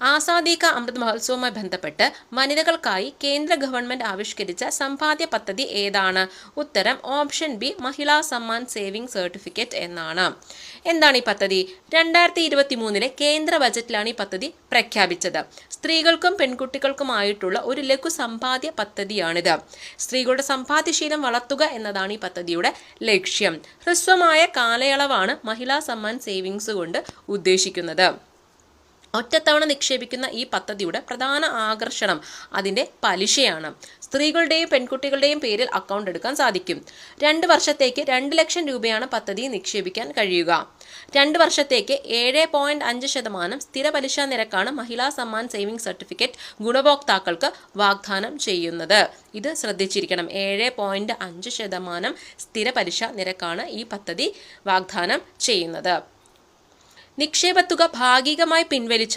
ആസാദി കാ അമൃത് മഹോത്സവവുമായി ബന്ധപ്പെട്ട് വനിതകൾക്കായി കേന്ദ്ര ഗവൺമെന്റ് ആവിഷ്കരിച്ച സമ്പാദ്യ പദ്ധതി ഏതാണ്? ഉത്തരം ഓപ്ഷൻ ബി, മഹിളാ സമ്മാൻ സേവിംഗ് സർട്ടിഫിക്കറ്റ് എന്നാണ്. എന്താണ് ഈ പദ്ധതി? 2023 കേന്ദ്ര ബജറ്റിലാണ് ഈ പദ്ധതി പ്രഖ്യാപിച്ചത്. സ്ത്രീകൾക്കും പെൺകുട്ടികൾക്കുമായിട്ടുള്ള ഒരു ലഘു സമ്പാദ്യ പദ്ധതിയാണിത്. സ്ത്രീകളുടെ സമ്പാദ്യശീലം വളർത്തുക എന്നതാണ് ഈ പദ്ധതിയുടെ ലക്ഷ്യം. ഹ്രസ്വമായ കാലയളവാണ് മഹിളാ സമ്മാൻ സേവിങ്സ് കൊണ്ട് ഉദ്ദേശിക്കുന്നത്. ഒറ്റത്തവണ നിക്ഷേപിക്കുന്ന ഈ പദ്ധതിയുടെ പ്രധാന ആകർഷണം അതിൻ്റെ പലിശയാണ്. സ്ത്രീകളുടെയും പെൺകുട്ടികളുടെയും പേരിൽ അക്കൗണ്ട് എടുക്കാൻ സാധിക്കും. 2 വർഷത്തേക്ക് 2 ലക്ഷം രൂപയാണ് പദ്ധതി നിക്ഷേപിക്കാൻ കഴിയുക. 2 വർഷത്തേക്ക് 7.5% സ്ഥിര പലിശ നിരക്കാണ് മഹിളാ സമ്മാൻ സേവിംഗ് സർട്ടിഫിക്കറ്റ് ഗുണഭോക്താക്കൾക്ക് വാഗ്ദാനം ചെയ്യുന്നത്. ഇത് ശ്രദ്ധിച്ചിരിക്കണം. 7.5% സ്ഥിര പലിശ നിരക്കാണ് ഈ പദ്ധതി വാഗ്ദാനം ചെയ്യുന്നത്. നിക്ഷേപത്തുക ഭാഗികമായി പിൻവലിച്ച